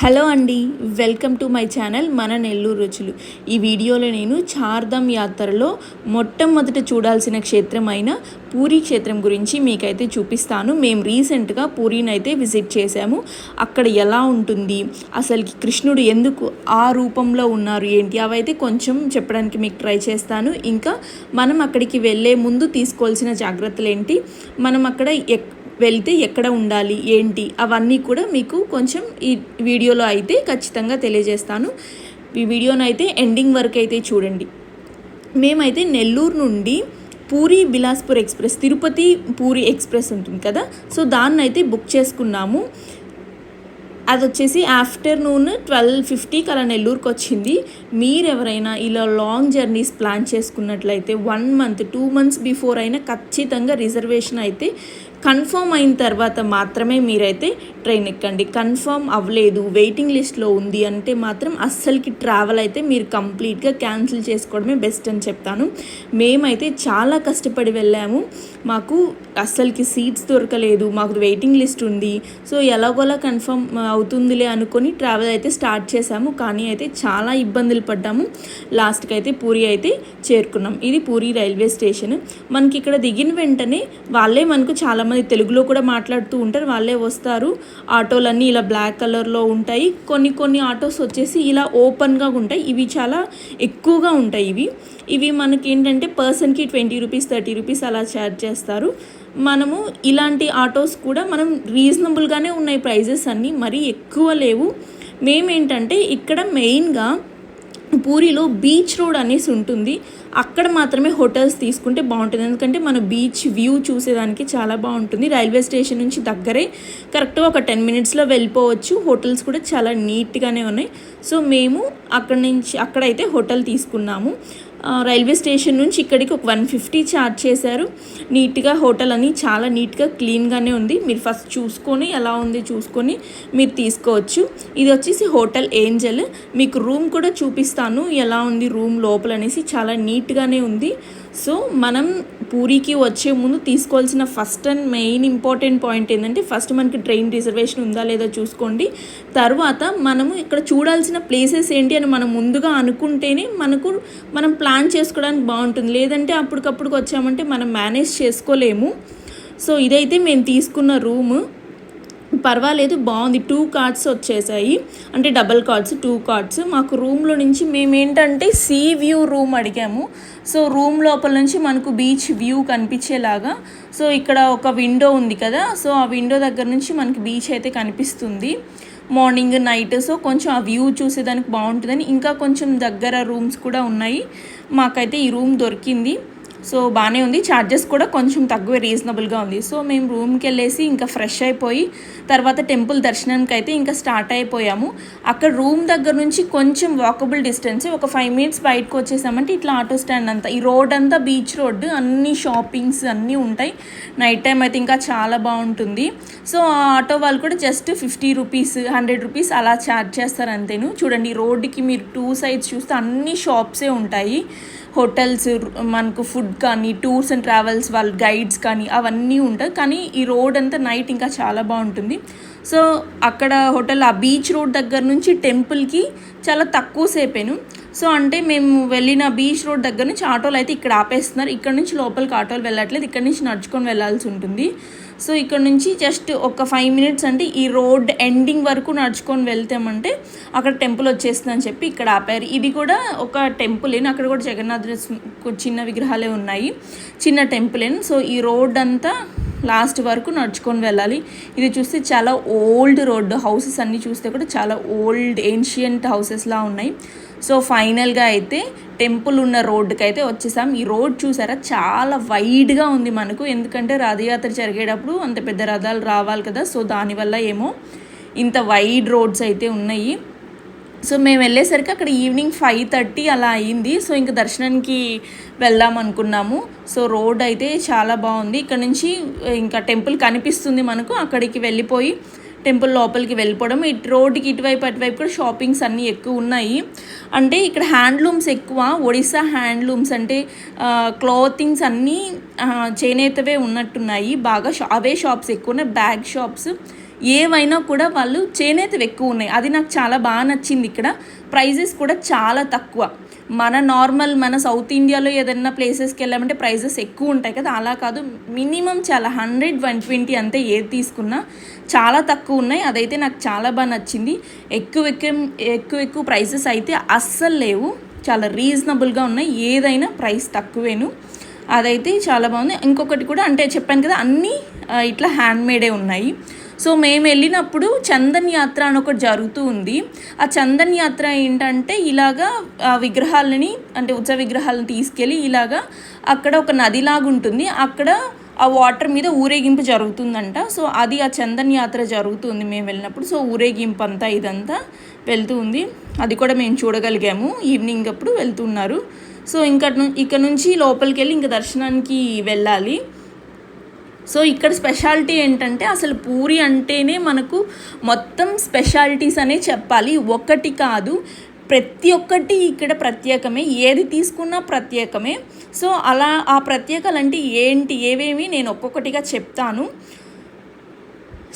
Hello అండి, welcome to my channel మన నెల్లూరు రుచులు. ఈ వీడియోలో నేను చార్ధామ్ యాత్రలో మొట్టమొదట చూడాల్సిన క్షేత్రమైన పూరీ క్షేత్రం గురించి మీకైతే చూపిస్తాను. మేము రీసెంట్గా పూరీని అయితే విజిట్ చేశాము. అక్కడ ఎలా ఉంటుంది, అసలుకి కృష్ణుడు ఎందుకు ఆ రూపంలో ఉన్నారు ఏంటి, అవైతే కొంచెం చెప్పడానికి మీకు ట్రై చేస్తాను. ఇంకా మనం అక్కడికి వెళ్ళే ముందు తీసుకోవాల్సిన జాగ్రత్తలు ఏంటి, మనం అక్కడ వెళ్తే ఎక్కడ ఉండాలి ఏంటి, అవన్నీ కూడా మీకు కొంచెం ఈ వీడియోలో అయితే ఖచ్చితంగా తెలియజేస్తాను. ఈ వీడియోను అయితే ఎండింగ్ వరకు అయితే చూడండి. మేమైతే నెల్లూరు నుండి పూరీ బిలాస్పూర్ ఎక్స్ప్రెస్, తిరుపతి పూరీ ఎక్స్ప్రెస్ ఉంటుంది కదా, సో దాన్ని అయితే బుక్ చేసుకున్నాము. అది వచ్చేసి ఆఫ్టర్నూన్ 12:50కి అలా నెల్లూరుకి వచ్చింది. మీరు ఎవరైనా ఇలా లాంగ్ జర్నీస్ ప్లాన్ చేసుకున్నట్లయితే 1 month 2 months బిఫోర్ అయినా ఖచ్చితంగా రిజర్వేషన్ అయితే కన్ఫర్మ్ అయిన తర్వాత మాత్రమే మీరైతే ట్రైన్ ఎక్కండి. కన్ఫర్మ్ అవ్వలేదు, వెయిటింగ్ లిస్ట్లో ఉంది అంటే మాత్రం అస్సలకి ట్రావెల్ అయితే మీరు కంప్లీట్గా క్యాన్సిల్ చేసుకోవడమే బెస్ట్ అని చెప్తాను. మేమైతే చాలా కష్టపడి వెళ్ళాము, మాకు అస్సలకి సీట్స్ దొరకలేదు, మాకు వెయిటింగ్ లిస్ట్ ఉంది. సో ఎలాగోలా కన్ఫర్మ్ అవుతుందిలే అనుకొని ట్రావెల్ అయితే స్టార్ట్ చేశాము. కానీ అయితే చాలా ఇబ్బందులు పడ్డాము. లాస్ట్కి అయితే పూరీ అయితే చేరుకున్నాం. ఇది పూరీ రైల్వే స్టేషన్. మనకి ఇక్కడ దిగిన వెంటనే వాళ్ళే మనకు చాలామంది తెలుగులో కూడా మాట్లాడుతూ ఉంటారు, వాళ్ళే వస్తారు. ఆటోలన్నీ ఇలా బ్లాక్ కలర్లో ఉంటాయి. కొన్ని ఆటోస్ వచ్చేసి ఇలా ఓపెన్గా ఉంటాయి, ఇవి చాలా ఎక్కువగా ఉంటాయి. ఇవి మనకి ఏంటంటే పర్సన్కి 20 రూపీస్ 30 రూపీస్ అలా ఛార్జ్ చేస్తారు. మనము ఇలాంటి ఆటోస్ కూడా మనం రీజనబుల్గానే ఉన్నాయి ప్రైజెస్ అన్నీ, మరీ ఎక్కువ లేవు. మేమేంటంటే ఇక్కడ మెయిన్గా పూరీలో బీచ్ రోడ్ అనేసి ఉంటుంది, అక్కడ మాత్రమే హోటల్స్ తీసుకుంటే బాగుంటుంది. ఎందుకంటే మన బీచ్ వ్యూ చూసేదానికి చాలా బాగుంటుంది. రైల్వే స్టేషన్ నుంచి దగ్గరే, కరెక్ట్గా ఒక 10 minutesలో వెళ్ళిపోవచ్చు. హోటల్స్ కూడా చాలా నీట్గానే ఉన్నాయి. సో మేము అక్కడైతే హోటల్ తీసుకున్నాము. రైల్వే స్టేషన్ నుంచి ఇక్కడికి ఒక 150 ఛార్జ్ చేశారు. నీట్గా హోటల్ అని చాలా నీట్గా క్లీన్గానే ఉంది. మీరు ఫస్ట్ చూసుకొని ఎలా ఉంది చూసుకొని మీరు తీసుకోవచ్చు. ఇది వచ్చేసి హోటల్ ఏంజల్. మీకు రూమ్ కూడా చూపిస్తాను ఎలా ఉంది రూమ్ లోపల అనేసి, చాలా నీట్గానే ఉంది. సో మనం పూరీకి వచ్చే ముందు తీసుకోవాల్సిన first and main important point ఏంటంటే, ఫస్ట్ మనకి ట్రైన్ రిజర్వేషన్ ఉందా లేదా చూసుకోండి. తర్వాత మనము ఇక్కడ చూడాల్సిన ప్లేసెస్ ఏంటి అని మనం ముందుగా అనుకుంటేనే మనం ప్లాన్ చేసుకోవడానికి బాగుంటుంది. లేదంటే అప్పటికప్పుడుకి వచ్చామంటే మనం మేనేజ్ చేసుకోలేము. సో ఇదైతే మేము తీసుకున్న రూము పర్వాలేదు, బాగుంది. 2 carts వచ్చేసాయి, అంటే డబల్ కార్డ్స్ 2 carts. మాకు రూమ్లో నుంచి మేమేంటంటే సీ వ్యూ రూమ్ అడిగాము. సో రూమ్ లోపల నుంచి మనకు బీచ్ వ్యూ కనిపించేలాగా, సో ఇక్కడ ఒక విండో ఉంది కదా, సో ఆ విండో దగ్గర నుంచి మనకి బీచ్ అయితే కనిపిస్తుంది మార్నింగ్ నైట్. సో కొంచెం ఆ వ్యూ చూసేదానికి బాగుంటుందని ఇంకా కొంచెం దగ్గర రూమ్స్ కూడా ఉన్నాయి. మాకైతే ఈ రూమ్ దొరికింది. సో బాగానే ఉంది, ఛార్జెస్ కూడా కొంచెం తక్కువ, రీజనబుల్గా ఉంది. సో మేము రూమ్కి వెళ్ళేసి ఇంకా ఫ్రెష్ అయిపోయి తర్వాత టెంపుల్ దర్శనానికి అయితే ఇంకా స్టార్ట్ అయిపోయాము. అక్కడ రూమ్ దగ్గర నుంచి కొంచెం వాకబుల్ డిస్టెన్స్, ఒక 5 minutes బయటకు వచ్చేసామంటే ఇట్లా ఆటో స్టాండ్ అంతా, ఈ రోడ్ అంతా బీచ్ రోడ్, అన్ని షాపింగ్స్ అన్నీ ఉంటాయి. నైట్ టైం అయితే ఇంకా చాలా బాగుంటుంది. సో ఆ ఆటో వాళ్ళు కూడా జస్ట్ 50 రూపీస్ 100 రూపీస్ అలా ఛార్జ్ చేస్తారు అంతేను. చూడండి రోడ్డుకి మీరు 2 sides చూస్తే అన్ని షాప్సే ఉంటాయి. హోటల్స్, మనకు ఫుడ్ కానీ, టూర్స్ అండ్ ట్రావెల్స్ వాళ్ళ గైడ్స్ కానీ అవన్నీ ఉంటాయి. కానీ ఈ రోడ్ అంతా నైట్ ఇంకా చాలా బాగుంటుంది. సో అక్కడ హోటల్ ఆ బీచ్ రోడ్ దగ్గర నుంచి టెంపుల్కి చాలా తక్కువ సేపేను. సో అంటే మేము వెళ్ళిన బీచ్ రోడ్ దగ్గర నుంచి ఆటోలు అయితే ఇక్కడ ఆపేస్తున్నారు. ఇక్కడ నుంచి లోపలికి ఆటోలు వెళ్ళట్లేదు, ఇక్కడ నుంచి నడుచుకొని వెళ్ళాల్సి ఉంటుంది. సో ఇక్కడ నుంచి జస్ట్ ఒక 5 minutes అంటే ఈ రోడ్ ఎండింగ్ వరకు నడుచుకొని వెళ్తామంటే అక్కడ టెంపుల్ వచ్చేస్తుందని చెప్పి ఇక్కడ ఆపారు. ఇది కూడా ఒక టెంపులేను, అక్కడ కూడా జగన్నాథ చిన్న విగ్రహాలే ఉన్నాయి, చిన్న టెంపులేను. సో ఈ రోడ్ అంతా లాస్ట్ వరకు నడుచుకొని వెళ్ళాలి. ఇది చూస్తే చాలా ఓల్డ్ రోడ్డు, హౌసెస్ అన్నీ చూస్తే కూడా చాలా ఓల్డ్ ఏన్షియంట్ హౌసెస్లా ఉన్నాయి. సో ఫైనల్గా అయితే టెంపుల్ ఉన్న రోడ్డుకి అయితే వచ్చేసాం. ఈ రోడ్ చూసారా చాలా వైడ్గా ఉంది మనకు, ఎందుకంటే రథయాత్ర జరిగేటప్పుడు అంత పెద్ద రథాలు రావాలి కదా, సో దానివల్ల ఏమో ఇంత వైడ్ రోడ్స్ అయితే ఉన్నాయి. సో మేము వెళ్ళేసరికి అక్కడ ఈవినింగ్ 5:30 అలా అయింది. సో ఇంకా దర్శనానికి వెళ్దాం అనుకున్నాము. సో రోడ్ అయితే చాలా బాగుంది, ఇక్కడ నుంచి ఇంకా టెంపుల్ కనిపిస్తుంది మనకు. అక్కడికి వెళ్ళిపోయి టెంపుల్ లోపలికి వెళ్ళిపోవడం. ఈ రోడ్డుకి ఇటువైపు అటువైపు కూడా షాపింగ్స్ అన్నీ ఎక్కువ ఉన్నాయి. అంటే ఇక్కడ హ్యాండ్లూమ్స్ ఎక్కువ, ఒడిస్సా హ్యాండ్లూమ్స్ అంటే క్లాతింగ్స్ అన్నీ చేనేతవే ఉన్నట్టున్నాయి బాగా. అవే షాప్స్ ఎక్కువ ఉన్నాయి, బ్యాగ్ షాప్స్ ఏవైనా కూడా వాళ్ళు చేనేతవి ఎక్కువ ఉన్నాయి. అది నాకు చాలా బాగా నచ్చింది. ఇక్కడ ప్రైజెస్ కూడా చాలా తక్కువ. మన సౌత్ ఇండియాలో ఏదైనా ప్లేసెస్కి వెళ్ళామంటే ప్రైజెస్ ఎక్కువ ఉంటాయి కదా, అలా కాదు. మినిమం చాలా 100, 120 అంతే ఏది తీసుకున్నా చాలా తక్కువ ఉన్నాయి. అదైతే నాకు చాలా బాగా నచ్చింది. ఎక్కువ ప్రైజెస్ అయితే అస్సలు లేవు, చాలా రీజనబుల్గా ఉన్నాయి. ఏదైనా ప్రైస్ తక్కువేను, అదైతే చాలా బాగుంది. ఇంకొకటి కూడా అంటే చెప్పాను కదా, అన్నీ ఇట్లా హ్యాండ్మేడే ఉన్నాయి. సో మేము వెళ్ళినప్పుడు చందన్ యాత్ర అని ఒకటి జరుగుతూ ఉంది. ఆ చందన్ యాత్ర ఏంటంటే ఇలాగా విగ్రహాలని, అంటే ఉత్సవ విగ్రహాలను తీసుకెళ్ళి ఇలాగా అక్కడ ఒక నదిలాగా ఉంటుంది, అక్కడ ఆ వాటర్ మీద ఊరేగింపు జరుగుతుందంట. సో అది ఆ చందన్ యాత్ర జరుగుతుంది మేము వెళ్ళినప్పుడు. సో ఊరేగింపు అంతా ఇదంతా వెళ్తూ ఉంది, అది కూడా మేము చూడగలిగాము. ఈవినింగ్ అప్పుడు వెళ్తున్నారు. సో ఇక్కడ నుంచి లోపలికి వెళ్ళి ఇంకా దర్శనానికి వెళ్ళాలి. సో ఇక్కడ స్పెషాలిటీ ఏంటంటే అసలు పూరి అంటేనే మనకు మొత్తం స్పెషాలిటీస్ అనే చెప్పాలి, ఒకటి కాదు, ప్రతి ఒక్కటి ఇక్కడ ప్రత్యేకమే, ఏది తీసుకున్నా ప్రత్యేకమే. సో అలా ఆ ప్రత్యేకాలు అంటే ఏవేమి నేను ఒక్కొక్కటిగా చెప్తాను.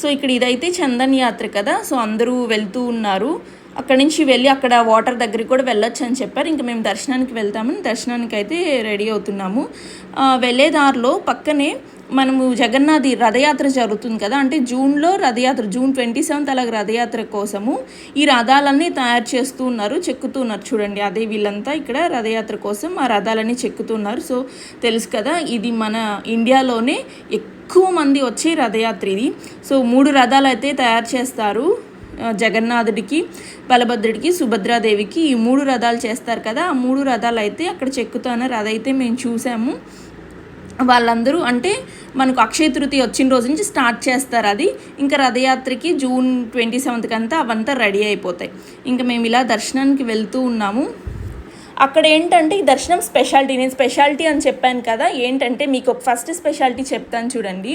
సో ఇక్కడ ఇదైతే చందన్ యాత్ర కదా, సో అందరూ వెళ్తూ ఉన్నారు. అక్కడి నుంచి వెళ్ళి అక్కడ వాటర్ దగ్గరికి కూడా వెళ్ళొచ్చు అని చెప్పారు. ఇంకా మేము దర్శనానికి వెళ్తామని దర్శనానికి అయితే రెడీ అవుతున్నాము. వెళ్ళే దారిలో పక్కనే మనము జగన్నాథ్ రథయాత్ర జరుగుతుంది కదా, అంటే జూన్లో రథయాత్ర, June 27 అలాగ రథయాత్ర కోసము ఈ రథాలన్నీ తయారు చేస్తూ ఉన్నారు, చెక్కుతూ ఉన్నారు. చూడండి, అదే వీళ్ళంతా ఇక్కడ రథయాత్ర కోసం ఆ రథాలన్నీ చెక్కుతున్నారు. సో తెలుసు కదా, ఇది మన ఇండియాలోనే ఎక్కువ మంది వచ్చే రథయాత్ర ఇది. సో 3 రథాలు అయితే తయారు చేస్తారు, జగన్నాథుడికి, బలభద్రుడికి, సుభద్రాదేవికి ఈ 3 రథాలు చేస్తారు కదా. ఆ 3 రథాలు అయితే అక్కడ చెక్కుతున్నారు. అదైతే మేము చూసాము. వాళ్ళందరూ అంటే మనకు అక్షయ తృతీయ వచ్చిన రోజు నుంచి స్టార్ట్ చేస్తారు అది. ఇంకా రథయాత్రకి June 27 అంతా అవంతా రెడీ అయిపోతాయి. ఇంకా మేము ఇలా దర్శనానికి వెళ్తూ ఉన్నాము. అక్కడ ఏంటంటే ఈ దర్శనం స్పెషాలిటీ, నేను స్పెషాలిటీ అని చెప్పాను కదా, ఏంటంటే మీకు ఒక ఫస్ట్ స్పెషాలిటీ చెప్తాను చూడండి.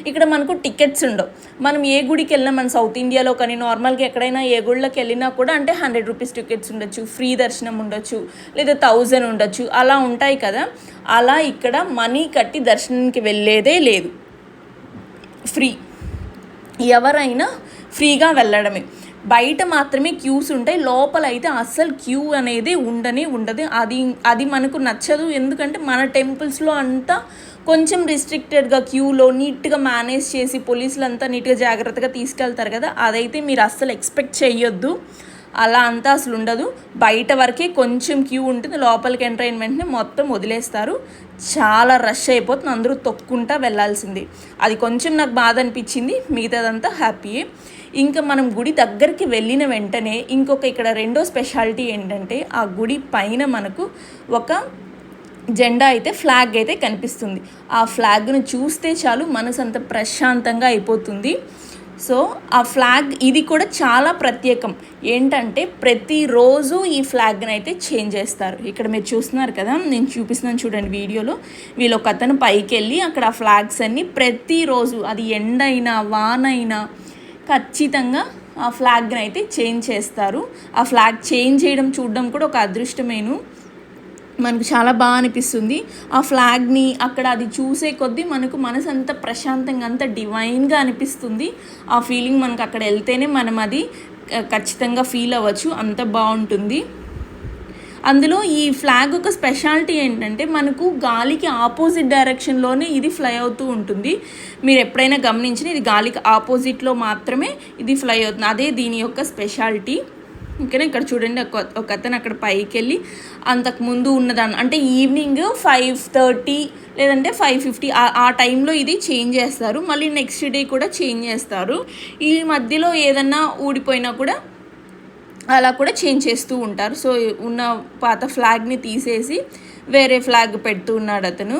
ఇక్కడ మనకు టికెట్స్ ఉండవు. మనం ఏ గుడికి వెళ్ళినా మన సౌత్ ఇండియాలో కానీ నార్మల్గా ఎక్కడైనా ఏ గుళ్ళకి వెళ్ళినా కూడా అంటే 100 రూపీస్ టికెట్స్ ఉండొచ్చు, ఫ్రీ దర్శనం ఉండొచ్చు, లేదా 1000 ఉండొచ్చు, అలా ఉంటాయి కదా. అలా ఇక్కడ మనీ కట్టి దర్శనానికి వెళ్ళేదే లేదు, ఫ్రీ, ఎవరైనా ఫ్రీగా వెళ్ళడమే. బయట మాత్రమే క్యూస్ ఉంటాయి, లోపల అయితే అస్సలు క్యూ అనేది ఉండదు. అది మనకు నచ్చదు. ఎందుకంటే మన టెంపుల్స్లో అంతా కొంచెం రిస్ట్రిక్టెడ్గా క్యూలో నీట్గా మేనేజ్ చేసి పోలీసులు అంతా నీట్గా జాగ్రత్తగా తీసుకెళ్తారు కదా, అదైతే మీరు అస్సలు ఎక్స్పెక్ట్ చేయొద్దు. అలా అంతా అసలు ఉండదు. బయట వరకే కొంచెం క్యూ ఉంటుంది, లోపలికి ఎంటర్ అయిన వెంటనే మొత్తం వదిలేస్తారు. చాలా రష్ అయిపోతుంది, అందరూ తొక్కుంటా వెళ్ళాల్సింది. అది కొంచెం నాకు బాధ అనిపించింది, మిగతాదంతా హ్యాపీయే. ఇంకా మనం గుడి దగ్గరికి వెళ్ళిన వెంటనే ఇంకొక ఇక్కడ రెండో స్పెషాలిటీ ఏంటంటే ఆ గుడి పైన మనకు ఒక జెండా అయితే, ఫ్లాగ్ అయితే కనిపిస్తుంది. ఆ ఫ్లాగ్ను చూస్తే చాలు మనసు అంత ప్రశాంతంగా అయిపోతుంది. సో ఆ ఫ్లాగ్ ఇది కూడా చాలా ప్రత్యేకం. ఏంటంటే ప్రతిరోజు ఈ ఫ్లాగ్ని అయితే చేంజ్ చేస్తారు. ఇక్కడ మీరు చూస్తున్నారు కదా, నేను చూపిస్తున్నాను చూడండి వీడియోలో. వీళ్ళు ఒక అతను పైకి వెళ్ళి అక్కడ ఆ ఫ్లాగ్స్ అన్నీ ప్రతిరోజు, అది ఎండైనా వానైనా ఖచ్చితంగా ఆ ఫ్లాగ్ని అయితే చేంజ్ చేస్తారు. ఆ ఫ్లాగ్ చేంజ్ చూడడం కూడా ఒక అదృష్టమేను. మనకు చాలా బాగా అనిపిస్తుంది ఆ ఫ్లాగ్ని అక్కడ అది చూసే కొద్దీ మనకు మనసు అంత ప్రశాంతంగా అంత డివైన్గా అనిపిస్తుంది. ఆ ఫీలింగ్ మనకు అక్కడ వెళ్తేనే మనం అది ఖచ్చితంగా ఫీల్ అవ్వచ్చు, అంత బాగుంటుంది. అందులో ఈ ఫ్లాగ్ ఒక స్పెషాలిటీ ఏంటంటే మనకు గాలికి ఆపోజిట్ డైరెక్షన్లోనే ఇది ఫ్లై అవుతూ ఉంటుంది. మీరు ఎప్పుడైనా గమనించిన, ఇది గాలికి ఆపోజిట్లో మాత్రమే ఇది ఫ్లై అవుతుంది. అదే దీని యొక్క స్పెషాలిటీ. ఇంకా ఇక్కడ చూడండి, ఒక అతను అక్కడ పైకి వెళ్ళి అంతకుముందు ఉన్నదాన్ని అంటే ఈవినింగ్ 5:30 లేదంటే 5:50 ఆ టైంలో ఇది చేంజ్ చేస్తారు. మళ్ళీ నెక్స్ట్ డే కూడా చేంజ్ చేస్తారు. ఈ మధ్యలో ఏదన్నా ఊడిపోయినా కూడా అలా కూడా చేంజ్ చేస్తూ ఉంటారు. సో ఉన్న పాత ఫ్లాగ్ని తీసేసి వేరే ఫ్లాగ్ పెడుతూ ఉన్నాడు అతను.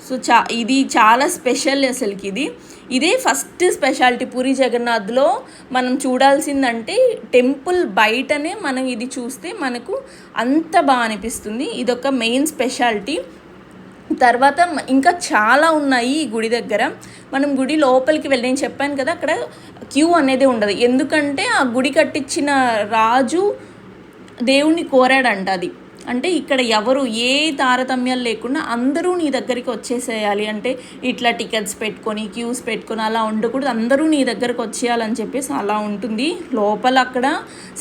సో ఇది చాలా స్పెషల్ అసలుకి. ఇదే ఫస్ట్ స్పెషాలిటీ పూరి జగన్నాథ్లో మనం చూడాల్సిందంటే టెంపుల్ బయటనే మనం ఇది చూస్తే మనకు అంత బాగా అనిపిస్తుంది. ఇదొక మెయిన్ స్పెషాలిటీ. తర్వాత ఇంకా చాలా ఉన్నాయి ఈ గుడి దగ్గర. మనం గుడి లోపలికి వెళ్ళి, నేను చెప్పాను కదా అక్కడ క్యూ అనేది ఉండదు. ఎందుకంటే ఆ గుడి కట్టించిన రాజు దేవుణ్ణి కోరాడంట. అంటే ఇక్కడ ఎవరు ఏ తారతమ్యాలు లేకుండా అందరూ నీ దగ్గరికి వచ్చేసేయాలి, అంటే ఇట్లా టికెట్స్ పెట్టుకొని క్యూస్ పెట్టుకొని అలా ఉండకూడదు, అందరూ నీ దగ్గరకు వచ్చేయాలని చెప్పేసి అలా ఉంటుంది. లోపల అక్కడ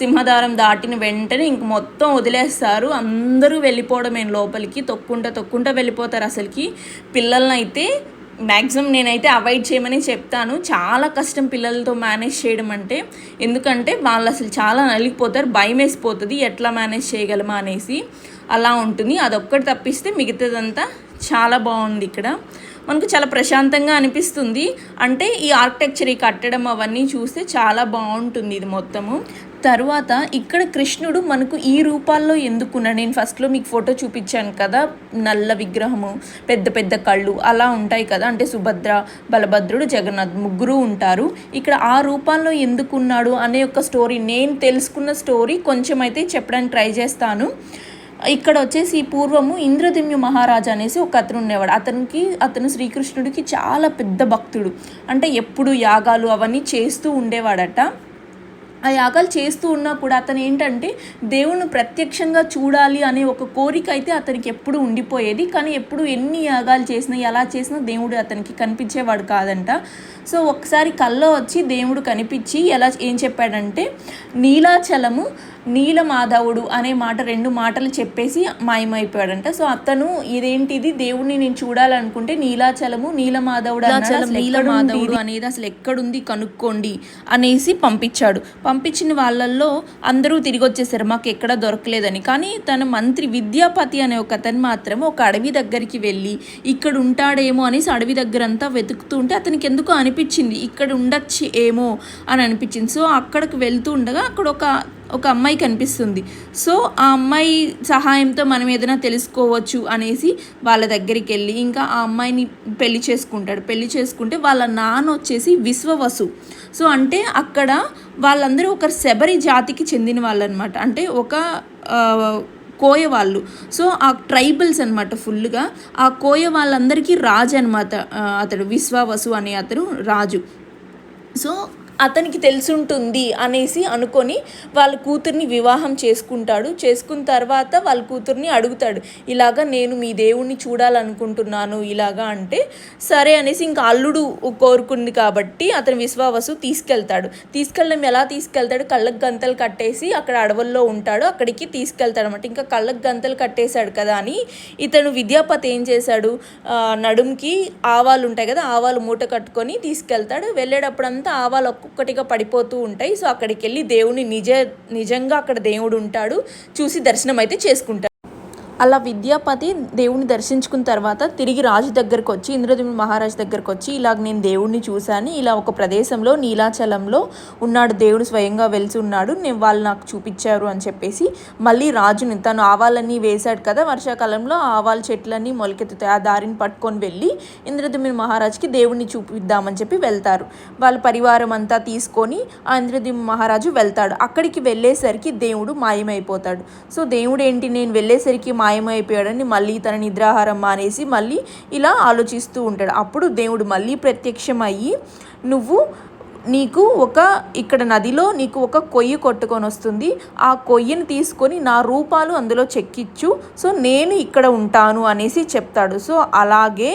సింహద్వారం దాటిన వెంటనే ఇంక మొత్తం వదిలేస్తారు, అందరూ వెళ్ళిపోవడమే లోపలికి, తొక్కుంటా వెళ్ళిపోతారు. అసలుకి పిల్లల్ని అయితే మ్యాక్సిమం నేనైతే అవాయిడ్ చేయమని చెప్తాను. చాలా కష్టం పిల్లలతో మేనేజ్ చేయడం అంటే, ఎందుకంటే వాళ్ళు అసలు చాలా నలిగిపోతారు, భయం వేసిపోతుంది ఎట్లా మేనేజ్ చేయగలమా అనేసి అలా ఉంటుంది. అదొక్కటి తప్పిస్తే మిగతాదంతా చాలా బాగుంది. ఇక్కడ మనకు చాలా ప్రశాంతంగా అనిపిస్తుంది. అంటే ఈ ఆర్కిటెక్చర్, ఈ కట్టడం అవన్నీ చూస్తే చాలా బాగుంటుంది ఇది మొత్తము. తరువాత ఇక్కడ కృష్ణుడు మనకు ఈ రూపాల్లో ఎందుకున్నాడు, నేను ఫస్ట్లో మీకు ఫోటో చూపించాను కదా, నల్ల విగ్రహము, పెద్ద పెద్ద కళ్ళు అలా ఉంటాయి కదా, అంటే సుభద్ర, బలభద్రుడు, జగన్నాథ్ ముగ్గురు ఉంటారు. ఇక్కడ ఆ రూపాల్లో ఎందుకున్నాడు అనే ఒక స్టోరీ, నేను తెలుసుకున్న స్టోరీ కొంచెం అయితే చెప్పడానికి ట్రై చేస్తాను. ఇక్కడ వచ్చేసి పూర్వము ఇంద్రదిమ్యు మహారాజు అనేసి ఒక అతను ఉండేవాడు. అతను శ్రీకృష్ణుడికి చాలా పెద్ద భక్తుడు, అంటే ఎప్పుడు యాగాలు అవన్నీ చేస్తూ ఉండేవాడట. ఆ యాగాలు చేస్తూ ఉన్నా కూడా అతను ఏంటంటే దేవుణ్ణి ప్రత్యక్షంగా చూడాలి అనే ఒక కోరిక అయితే అతనికి ఎప్పుడు ఉండిపోయేది. కానీ ఎప్పుడు ఎన్ని యాగాలు చేసినా ఎలా చేసినా దేవుడు అతనికి కనిపించేవాడు కాదంట. సో ఒకసారి కల్లో వచ్చి దేవుడు కనిపించి ఏం చెప్పాడంటే, నీలాచలము నీలమాధవుడు అనే మాట, 2 మాటలు చెప్పేసి మాయమైపోయాడంట. సో అతను ఇదేంటిది, దేవుడిని నేను చూడాలనుకుంటే నీలాచలము నీలమాధవుడు అనేది అసలు ఎక్కడుంది కనుక్కోండి అనేసి పంపించిన వాళ్ళల్లో అందరూ తిరిగి వచ్చేసారు, మాకు ఎక్కడ దొరకలేదని. కానీ తన మంత్రి విద్యాపతి అనే ఒక అతను మాత్రం ఒక అడవి దగ్గరికి వెళ్ళి ఇక్కడ ఉంటాడేమో అనేసి అడవి దగ్గరంతా వెతుకుతూ ఉంటే అతనికి ఎందుకో అనిపించింది ఇక్కడ ఉండొచ్చు ఏమో అని అనిపించింది. సో అక్కడికి వెళ్తూ ఉండగా అక్కడ ఒక అమ్మాయి కనిపిస్తుంది. సో ఆ అమ్మాయి సహాయంతో మనం ఏదైనా తెలుసుకోవచ్చు అనేసి వాళ్ళ దగ్గరికి వెళ్ళి ఇంకా ఆ అమ్మాయిని పెళ్లి చేసుకుంటే వాళ్ళ నాన్న వచ్చేసి విశ్వవసు. సో అంటే అక్కడ వాళ్ళందరూ ఒక శబరి జాతికి చెందిన వాళ్ళు అనమాట, అంటే ఒక కోయ వాళ్ళు. సో ఆ ట్రైబల్స్ అనమాట ఫుల్గా. ఆ కోయ వాళ్ళందరికీ రాజు అనమాట అతడు, విశ్వవసు అనే అతను రాజు. సో అతనికి తెలుసుంటుంది అనేసి అనుకొని వాళ్ళ కూతుర్ని వివాహం చేసుకున్న తర్వాత వాళ్ళ కూతుర్ని అడుగుతాడు, ఇలాగా నేను మీ దేవుణ్ణి చూడాలనుకుంటున్నాను ఇలాగా అంటే, సరే అనేసి ఇంకా అల్లుడు కోరుకుంది కాబట్టి అతను విశ్వావసు తీసుకెళ్ళడం ఎలా తీసుకెళ్తాడు, కళ్ళకు గంతలు కట్టేసి అక్కడ అడవుల్లో ఉంటాడు, అక్కడికి తీసుకెళ్తాడు అనమాట. ఇంకా కళ్ళకు గంతలు కట్టేశాడు కదా అని ఇతను విద్యాపతి ఏం చేశాడు, నడుముకి ఆవాలు ఉంటాయి కదా, ఆవాలు మూట కట్టుకొని తీసుకెళ్తాడు. వెళ్ళేటప్పుడంతా ఆవాలు ఒక్కొక్కటిగా పడిపోతూ ఉంటాయి. సో అక్కడికి వెళ్ళి దేవుని నిజంగా అక్కడ దేవుడు ఉంటాడు, చూసి దర్శనం అయితే చేసుకుంటాడు. అలా విద్యాపతి దేవుని దర్శించుకున్న తర్వాత తిరిగి రాజు దగ్గరకు వచ్చి, ఇంద్రద్యుమ్న మహారాజు దగ్గరకు వచ్చి, ఇలాగ నేను దేవుడిని చూశాను, ఇలా ఒక ప్రదేశంలో నీలాచలంలో ఉన్నాడు దేవుడు, స్వయంగా వెలిసి ఉన్నాడు, వాళ్ళు నాకు చూపించారు అని చెప్పేసి మళ్ళీ రాజుని, తను ఆవాలన్నీ వేశాడు కదా వర్షాకాలంలో, ఆవాల చెట్లన్నీ మొలకెత్తుతాయి, ఆ దారిని పట్టుకొని వెళ్ళి ఇంద్రద్యుమ్న మహారాజుకి దేవుడిని చూపిద్దామని చెప్పి వెళ్తారు. వాళ్ళ పరివారం అంతా తీసుకొని ఆ ఇంద్రద్యుమ్న మహారాజు వెళ్తాడు. అక్కడికి వెళ్ళేసరికి దేవుడు మాయమైపోతాడు. సో దేవుడు ఏంటి, నేను వెళ్ళేసరికి మాయమైపోయాడని మళ్ళీ తన నిద్రాహారం మానేసి మళ్ళీ ఇలా ఆలోచిస్తూ ఉంటాడు. అప్పుడు దేవుడు మళ్ళీ ప్రత్యక్షమయ్యి, నీకు ఇక్కడ నదిలో నీకు ఒక కొయ్యి కొట్టుకొని వస్తుంది, ఆ కొయ్యని తీసుకొని నా రూపాలు అందులో చెక్కిచ్చు, సో నేను ఇక్కడ ఉంటాను అనేసి చెప్తాడు. సో అలాగే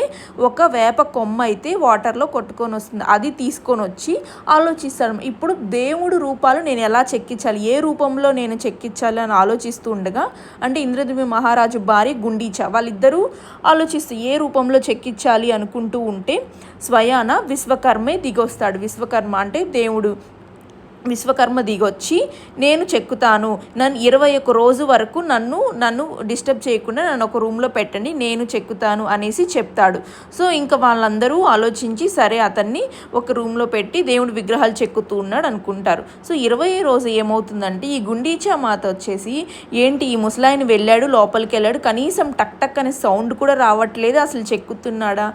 ఒక వేప కొమ్మ అయితే వాటర్లో కొట్టుకొని వస్తుంది, అది తీసుకొని వచ్చి ఆలోచిస్తాడు, ఇప్పుడు దేవుడు రూపాలు నేను ఎలా చెక్కించాలి, ఏ రూపంలో నేను చెక్కించాలి అని ఆలోచిస్తూ ఉండగా, అంటే ఇంద్రద్యుమ్న మహారాజు భార్య గుండీచ వాళ్ళిద్దరూ ఆలోచిస్తూ ఏ రూపంలో చెక్కించాలి అనుకుంటూ ఉంటే స్వయాన విశ్వకర్మే దిగొస్తాడు. విశ్వకర్మ అంటే దేవుడు. విశ్వకర్మ దిగొచ్చి, నేను చెక్కుతాను, నన్ను 21 రోజు వరకు నన్ను డిస్టర్బ్ చేయకుండా నన్ను ఒక రూమ్లో పెట్టండి, నేను చెక్కుతాను అనేసి చెప్తాడు. సో ఇంకా వాళ్ళందరూ ఆలోచించి సరే అతన్ని ఒక రూమ్లో పెట్టి దేవుడు విగ్రహాలు చెక్కుతూ ఉన్నాడు అనుకుంటారు. సో 20 రోజు ఏమవుతుందంటే ఈ గుండీచా మాత వచ్చేసి, ఏంటి ఈ ముసలాయన వెళ్ళాడు, లోపలికి వెళ్ళాడు, కనీసం టక్ టక్ అనే సౌండ్ కూడా రావట్లేదు, అసలు చెక్కుతున్నాడా,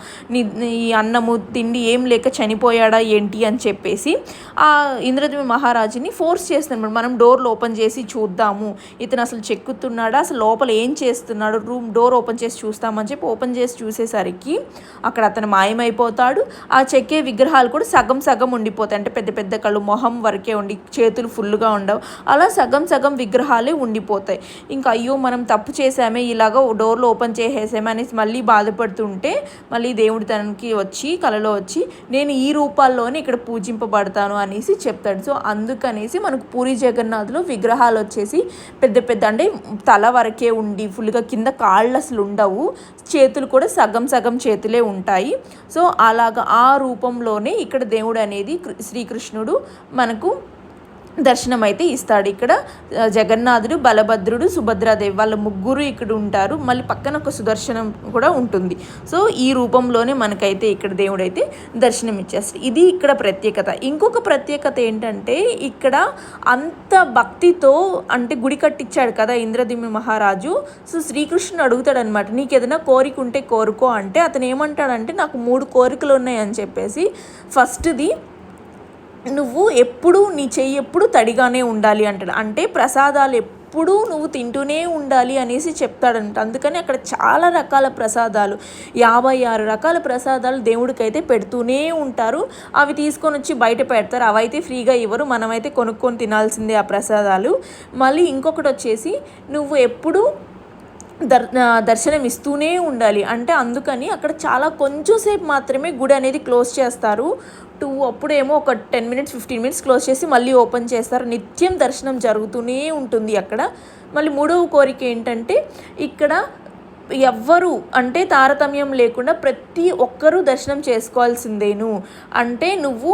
ఈ అన్నము తిండి ఏం లేక చనిపోయాడా ఏంటి అని చెప్పేసి ఆ ఇంద్రద్యుమ్న మహారాజుని ఫోర్స్ చేస్తున్నాడు, మనం డోర్లు ఓపెన్ చేసి చూద్దాము, ఇతను అసలు చెక్కుతున్నాడా, అసలు లోపల ఏం చేస్తున్నాడు, రూమ్ డోర్ ఓపెన్ చేసి చూస్తామని చెప్పి ఓపెన్ చేసి చూసేసరికి అక్కడ అతను మాయమైపోతాడు. ఆ చెక్కే విగ్రహాలు కూడా సగం సగం ఉండిపోతాయి, అంటే పెద్ద పెద్ద కళ్ళు, మొహం వరకే ఉండి చేతులు ఫుల్గా ఉండవు, అలా సగం సగం విగ్రహాలే ఉండిపోతాయి. ఇంకా అయ్యో మనం తప్పు చేసామే, ఇలాగ డోర్లు ఓపెన్ చేసేసామే అనేసి మళ్ళీ బాధపడుతుంటే మళ్ళీ దేవుడు తనకి వచ్చి కలలో వచ్చి నేను ఈ రూపాల్లోనే ఇక్కడ పూజింపబడతాను అనేసి చెప్తాడు. సో అందుకనేసి మనకు పూరి జగన్నాథ్లో విగ్రహాలు వచ్చేసి పెద్ద పెద్ద, అంటే తల వరకే ఉండి ఫుల్గా కింద కాళ్ళు అసలు ఉండవు, చేతులు కూడా సగం సగం చేతులే ఉంటాయి. సో అలాగా ఆ రూపంలోనే ఇక్కడ దేవుడు అనేది శ్రీకృష్ణుడు మనకు దర్శనం అయితే ఇస్తాడు. ఇక్కడ జగన్నాథుడు, బలభద్రుడు, సుభద్రాదేవి వాళ్ళ ముగ్గురు ఇక్కడ ఉంటారు. మళ్ళీ పక్కన ఒక సుదర్శనం కూడా ఉంటుంది. సో ఈ రూపంలోనే మనకైతే ఇక్కడ దేవుడైతే దర్శనం ఇచ్చేస్తాడు. ఇది ఇక్కడ ప్రత్యేకత. ఇంకొక ప్రత్యేకత ఏంటంటే ఇక్కడ అంత భక్తితో, అంటే గుడి కట్టించాడు కదా ఇంద్రద్యుమ్న మహారాజు. సో శ్రీకృష్ణుడు అడుగుతాడు అనమాట, నీకు ఏదైనా కోరిక ఉంటే కోరుకో అంటే అతను ఏమంటాడంటే నాకు 3 కోరికలు ఉన్నాయని చెప్పేసి, ఫస్ట్ది నువ్వు ఎప్పుడు నీ చెయ్యి ఎప్పుడు తడిగానే ఉండాలి అంటాడు, అంటే ప్రసాదాలు ఎప్పుడూ నువ్వు తింటూనే ఉండాలి అనేసి చెప్తాడంట. అందుకని అక్కడ చాలా రకాల ప్రసాదాలు, 56 రకాల ప్రసాదాలు దేవుడికైతే పెడుతూనే ఉంటారు. అవి తీసుకొని వచ్చి బయట పెడతారు, అవైతే ఫ్రీగా ఇవ్వరు, మనమైతే కొనుక్కొని తినాల్సిందే ఆ ప్రసాదాలు. మళ్ళీ ఇంకొకటి వచ్చేసి నువ్వు ఎప్పుడు దర్శనం ఇస్తూనే ఉండాలి, అంటే అందుకని అక్కడ చాలా కొంచెం సేపు మాత్రమే గుడి అనేది క్లోజ్ చేస్తారు. 2 అప్పుడేమో ఒక 10 మినిట్స్ 15 మినిట్స్ క్లోజ్ చేసి మళ్ళీ ఓపెన్ చేస్తారు. నిత్యం దర్శనం జరుగుతూనే ఉంటుంది అక్కడ. మళ్ళీ 3వ కోరిక ఏంటంటే ఇక్కడ ఎవ్వరు, అంటే తారతమ్యం లేకుండా ప్రతి ఒక్కరూ దర్శనం చేసుకోవాల్సిందేను. అంటే నువ్వు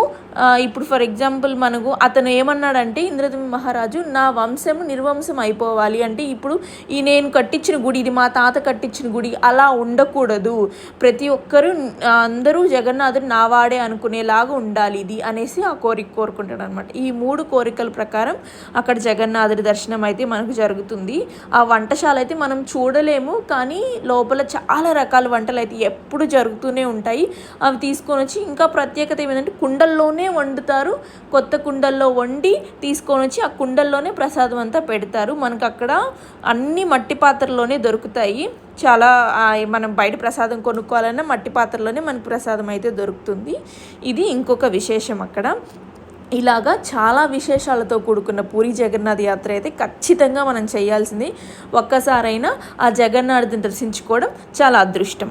ఇప్పుడు ఫర్ ఎగ్జాంపుల్ మనకు అతను ఏమన్నాడంటే ఇంద్రద్యుమ్న మహారాజు, నా వంశము నిర్వంశం అయిపోవాలి అంటే ఇప్పుడు ఈ నేను కట్టించిన గుడి, ఇది మా తాత కట్టించిన గుడి, అలా ఉండకూడదు, ప్రతి ఒక్కరూ అందరూ జగన్నాథుడు నావాడే అనుకునేలాగా ఉండాలి ఇది అనేసి ఆ కోరిక కోరుకుంటాడు అనమాట. ఈ 3 కోరికల ప్రకారం అక్కడ జగన్నాథుడి దర్శనం అయితే మనకు జరుగుతుంది. ఆ వంటశాల అయితే మనం చూడలేము, కానీ లోపల చాలా రకాల వంటలు అయితే ఎప్పుడు జరుగుతూనే ఉంటాయి. అవి తీసుకొని వచ్చి, ఇంకా ప్రత్యేకత ఏమిటంటే కుండల్లోనే వండుతారు, కొత్త కుండల్లో వండి తీసుకొని వచ్చి ఆ కుండల్లోనే ప్రసాదం అంతా పెడతారు. మనకు అక్కడ అన్ని మట్టి పాత్రలోనే దొరుకుతాయి. చాలా మనం బయట ప్రసాదం కొనుక్కోవాలన్నా మట్టి పాత్రలోనే మనకు ప్రసాదం అయితే దొరుకుతుంది. ఇది ఇంకొక విశేషం అక్కడ. ఇలాగా చాలా విశేషాలతో కూడుకున్న పూరి జగన్నాథ్ యాత్ర అయితే ఖచ్చితంగా మనం చేయాల్సింది. ఒక్కసారైనా ఆ జగన్నాథుని దర్శించుకోవడం చాలా అదృష్టం.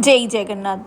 జై జగన్నాథ్.